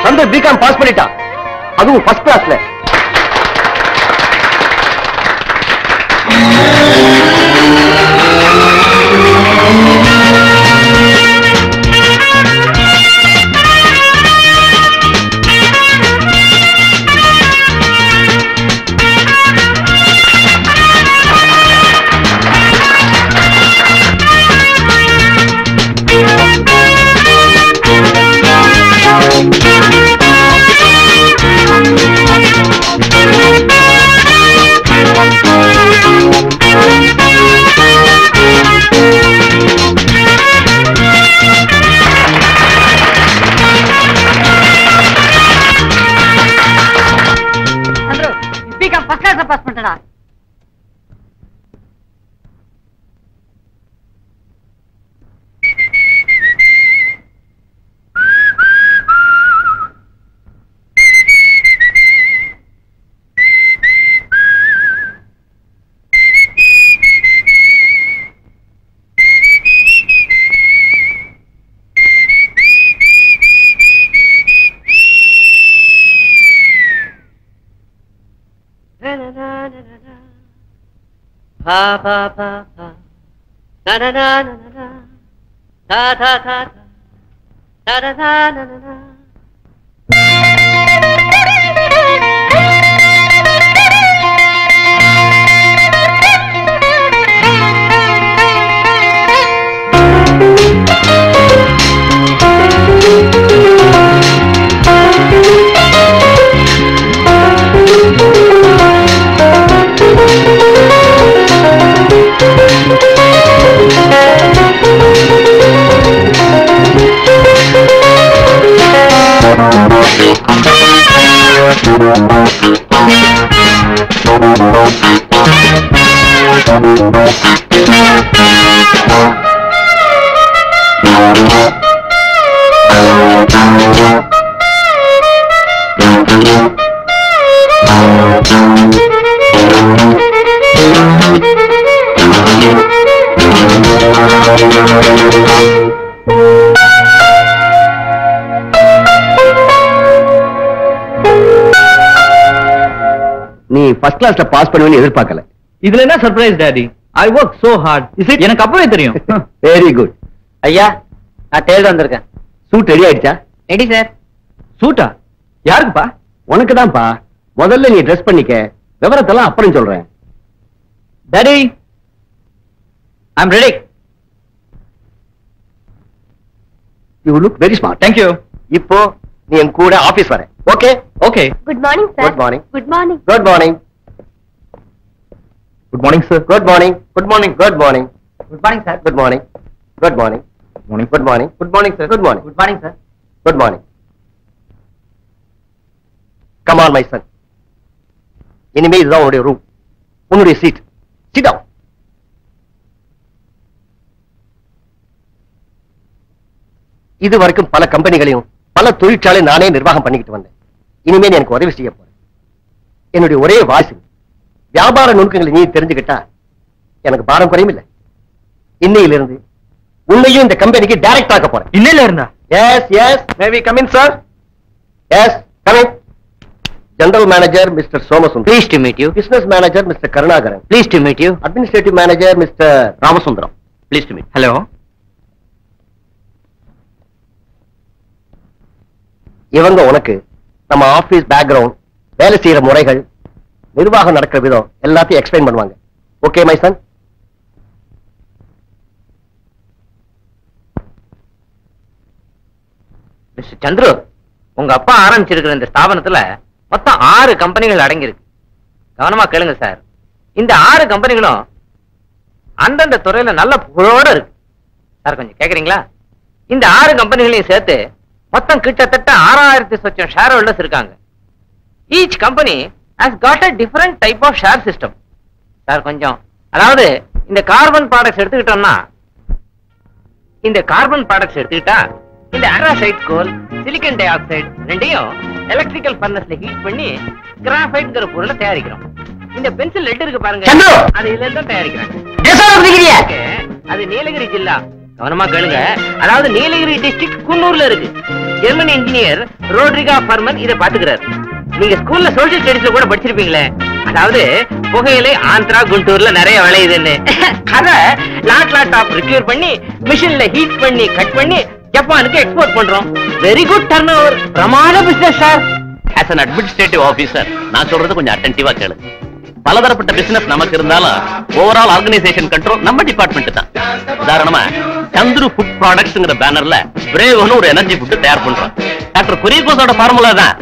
Santhosh BCom pass பண்ணிட்டான், அதுவும் first கிளாஸ்ல. Pass பண்ணடா. Pa pa pa pa, na na na na na, ta ta ta ta, ta ta ta na na na. நீ first கிளாஸ்ல pass பண்ணுவேன்னு எதிர்பார்க்கல. இதுல என்ன surprise daddy? I work so hard. எனக்கு அப்பவே தெரியும். Very good. ஐயா, நான் தேர்ட் வந்திருக்கேன். சூட் ரெடி ஆயிடுச்சா? Ready sir. சூட்டா? யாருக்குப்பா? உனக்கு தான்ப்பா. முதல்ல நீ ட்ரெஸ் பண்ணிக்க, விவரத்தெல்லாம் அப்புறம் சொல்றேன். Daddy, I am ready. You look very smart. Thank you. இப்போ நீ என் கூட ஆபீஸ் வர. Okay? Okay. Good morning sir. Good morning. Good morning. Good morning. Good morning sir. Good morning. Good morning. Good morning. Good morning sir. Good morning. Good morning. Morning. Good morning. Good morning sir. Good morning. Good morning sir. Good morning. Come on my son. இனிமே இதுதான் உன்னுடைய room, உன்னுடைய seat. Sit down. இது வரைக்கும் பல கம்பெனிகளையும் பல தொழிற்சாலை நானே நிர்வாகம் பண்ணிக்கிட்டு வந்தேன். இனிமே நீ எனக்கு உதவி செய்ய போற. என்னுடைய ஒரே வாசி வியாபார நுணுக்கங்களை நீ தெரிஞ்சுக்கிட்டா எனக்கு பாரம் குறையும் இல்லை. இன்னையிலிருந்து உன்னையும் இந்த கம்பெனிக்கு டைரக்ட் ஆக்க போறேன். இன்னையில இருந்தா? Yes yes. May we come in sir? Yes, come in. General manager mister Somasundaram. Pleased to meet you. Business manager mister Karunakaran. Pleased to meet you. Administrative manager mister Ramasundaram. Pleased to meet. Hello. இவங்க உனக்கு நம்ம office background, வேலை செய்யற முறைகள், நிர்வாகம் நடக்கிற விதம் எல்லாத்தையும் எக்ஸ்பிளைன் பண்ணுவாங்க. Okay my son? Mister Chandru, உங்க அப்பா ஆரம்பிச்சிருக்கிற இந்த ஸ்தாபனத்துல மொத்தம் 6 கம்பெனிகள் அடங்கியிருக்கு. கவனமா கேளுங்க சார். இந்த 6 கம்பெனிகளும் அந்தந்த துறையில நல்ல புகழோட இருக்கு சார். கொஞ்சம் கேக்குறீங்களா? இந்த 6 கம்பெனிகளையும் சேர்த்து மொத்தம் கிட்டத்தட்ட 6000 சொச்சம் ஷேர் ஹோல்டர்ஸ் இருக்காங்க. Each company has got a different type of share system sir. கொஞ்சம், அதாவது இந்த கார்பன் ப்ராடக்ட்ஸ் எடுத்துக்கிட்டோம்னா, இந்த கார்பன் ப்ராடக்ட்ஸ் எடுத்துக்கிட்டா இந்த ஆராசைட் கோல், சிலிக்கன் டை ஆக்சைடு ரெண்டையும் எலக்ட்ரிக்கல் ஃபர்னஸ்ல ஹீட் பண்ணி கிராஃபைட்ங்கிற பொருளை தயாரிக்கிறோம். இந்த பென்சில் லெட் இருக்கு பாருங்க, அது இதுல இருந்து தயாரிக்கிறாங்க. அது நீலகிரி ஜில்லா கவனமா கேளுங்க. அதாவது நீலகிரி டிஸ்ட்ரிக்ட் குன்னூர்ல இருக்கு. ஜெர்மன் இன்ஜினியர் ரோட்ரிகா ஃபர்மன் இதை பாத்துக்கிறாரு. நீங்க ஸ்கூல்ல சோசியல் ஸ்டடீஸ்ல கூட படிச்சிருப்பீங்களே. அதாவது புகையிலை ஆந்திரா குண்டூர்ல நிறைய விளையுதுன்னு. அத லாட் ஆஃப் ரிக்யூர் பண்ணி மிஷின்ல ஹீட் பண்ணி கட் பண்ணி ஜப்பானுக்கு எக்ஸ்போர்ட் பண்றோம். Very good turnover. பிரமாத business sir. as an administrative officer நான் சொல்றது கொஞ்சம் அட்டென்டிவா கேளுங்க. பலதரப்பட்ட பிசினஸ் நமக்கு இருந்தாலும் ஓவரால் ஆர்கனைசேஷன் கண்ட்ரோல் நம்ம டிபார்ட்மெண்ட் தான். உதாரணமா சந்துரு ஃபுட் ப்ராடக்ட்ஸ்ங்கிற பேனர்ல பிரேவ்னு ஒரு எனர்ஜி ஃபுட் தயார் பண்றோம். டாக்டர் குரியகோஸோட ஃபார்முலா தான்.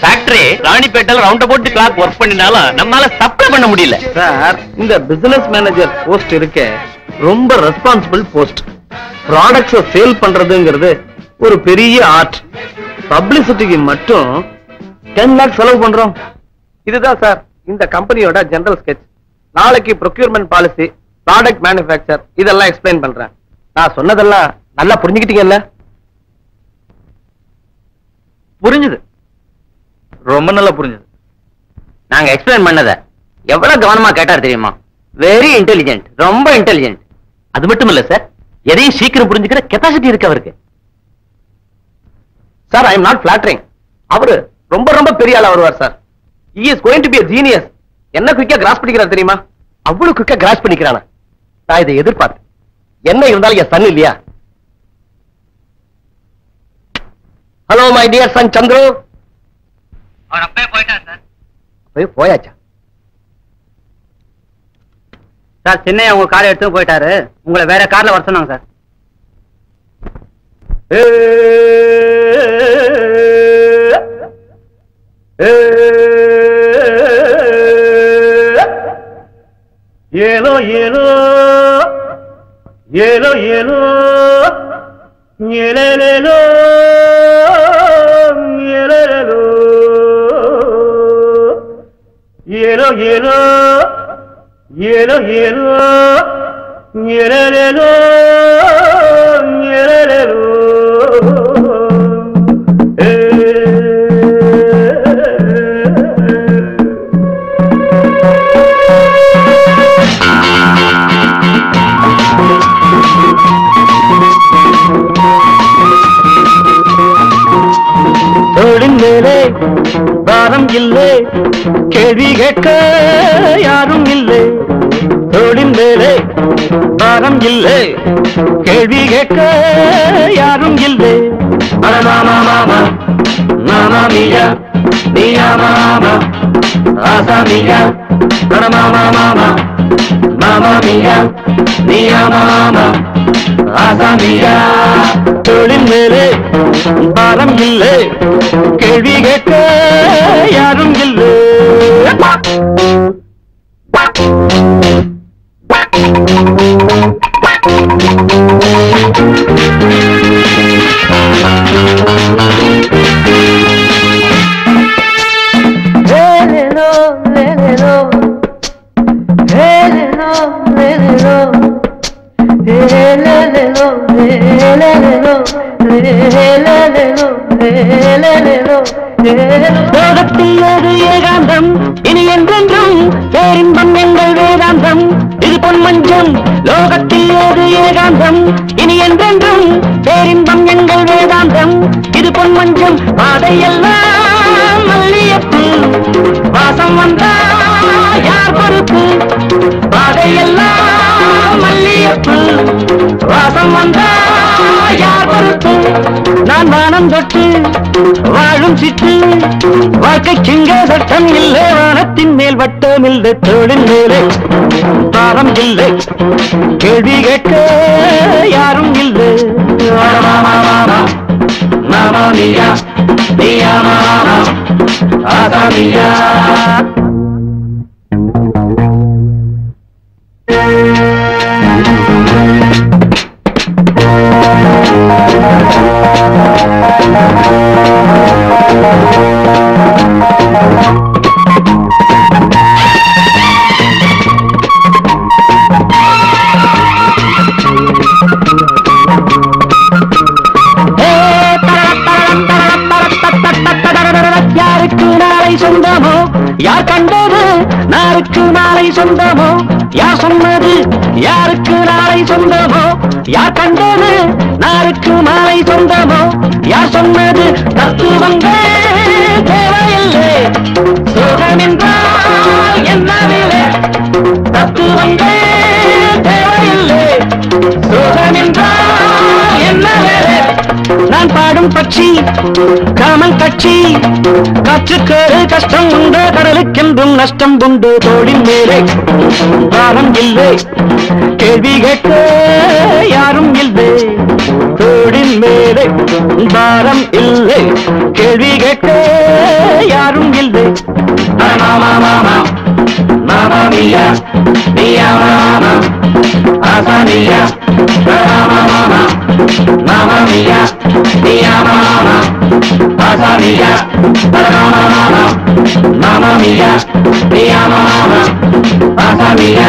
ஃபேக்டரி ராணிப்பேட்டையில ரவுண்ட் அபவுட் கிளாக் ஒர்க் பண்ணினாலும் நம்மால சப்ளை பண்ண முடியல. சார், இந்த பிசினஸ் மேனேஜர் போஸ்ட் இருக்கே ரொம்ப ரெஸ்பான்சிபிள் போஸ்ட். ப்ராடக்ட்ஸை சேல் பண்றதுங்கிறது ஒரு பெரிய ஆர்ட். பப்ளிசிட்டிக்கு மட்டும் 10 lakhs செலவு பண்றோம். இதுதான் சார் இந்த கம்பெனியோட ஜெனரல் ஸ்கெட்ச். நாளைக்கு ப்ரொக்யூர்மெண்ட் பாலிசி, ப்ராடக்ட் மேனுஃபேக்சர் இதெல்லாம் எக்ஸ்பிளைன் பண்றேன். நான் சொன்னதெல்லாம் நல்லா புரிஞ்சுக்கிட்டீங்கல்ல? புரிஞ்சுது, ரொம்ப நல்லா புரிஞ்சுது. நாங்க எக்ஸ்பிளைன் பண்ணத எவ்வளவு கவனமா கேட்டார் தெரியுமா? வெரி இன்டெலிஜென்ட், ரொம்ப இன்டெலிஜென்ட். அது மட்டும் இல்ல சார், எதையும் சீக்கிரம் புரிஞ்சுக்கிற கெப்பாசிட்டி இருக்கு அவருக்கு. Sir, I am not flattering. அவரு ரொம்ப ரொம்ப பெரிய ஆளா வருவார் sir. he is going to be a genius. என்ன குயிக்கா கிராஸ் பண்ணிக்கிறார் தெரியுமா? அவ்வளவு குயிக்கா கிராஸ் பண்ணிக்கிறானா? நான் இதை எதிர்பார்த்தேன். என்ன இருந்தாலும் என் சன் இல்லையா? Hello my dear son Chandru. அவர் அப்பவே போயிட்டார் சார். போய் போயாச்சா? சார், சின்னையா உங்க காரை எடுத்து போயிட்டாரு. உங்களை வேற கார்ல வர சொன்னாங்க சார். ஏனோ ஏனோ ஏனோ ஏனோ ஏலேலோ ஏலேலோ ஏனோ ஏனோ ஏனோ ஏனோ ஏலேலோ ஏலேலோ தோளின் மேலே பாரம் இல்லை, கேள்வி கேட்க யாரும் இல்லை. தோளின் மேலே பாரம் இல்லை, கேள்வி கேட்க யாரும் இல்லை. மாமா மாமா மாமா மியா மியா மாமா ஆசா மியா. மாமா மாமா மாமா மியா மியா மாமா ஆசா மியா. தோளின் மேலே பாரம் இல்லை, கேள்வி கேட்க யாரும் இல்லை. லோகத்தில் அது ஏகாந்தம், இனி என்றென்றும் பேரின்பம் எங்கள் வேதாந்தம். இது பொன்மஞ்சம். லோகத்தில் அது ஏகாந்தம், இனி என்றென்றும் பேரின்பம் எங்கள் வேதாந்தம். இது பொன்மஞ்சம். பாதையெல்லாம் மல்லியப்பு, வாசம் வந்தா யார் பொறுப்பு? பாதையெல்லாம் மல்லியப்பு, வாசம் வந்தா யார் பொறுப்பு? நான் வானம் தொட்டு வாழும் சிட்டு, வாழ்க்கை சிங்க சட்டம் இல்லை, வானத்தின் மேல் வட்டம் இல்லை. தோளின் மேலே பாரம் இல்லை, கேள்வி கேட்க யாரும் இல்லை. மாமா மாமா மாமா மியா மியா மாமா ஆசா மியா. யாருக்கு நாளை சொந்தமோ, யார் கண்டது நாருக்கு நாளை நாளை சொந்தமோ யார் சொன்னது யாருக்கு நாளை சொந்தமோ யார் கண்டது நாளுக்கு மாலை சொந்தமோ யார் சொன்னது தத்துவங்கள் தேவையில்லை சோகமென்றால் என்னவில்லை தத்துவங்கள் தேவையில்லை சோகமென்றால் என்னவில்லை நான் பாடும் பட்சி காமன் கட்சி காற்றுக்கேறு கஷ்டம் உண்டு கடலுக்கென்றும் நஷ்டம் உண்டு தோளின் மேலே பாரம் இல்லை கேள்வி கேட்க யாரும் இல்லை தோளின் மேலே பாரம் இல்லை கேள்வி கேட்க யாரும் இல்லை மாமா மாமா மாமா மியா மியா மாமா ஆசா மியா மாமா மாமா மாமா மியா மியா மாமா ஆசா மியா மாமா மாமா மாமா மியா மியா மாமா ஆசா மியா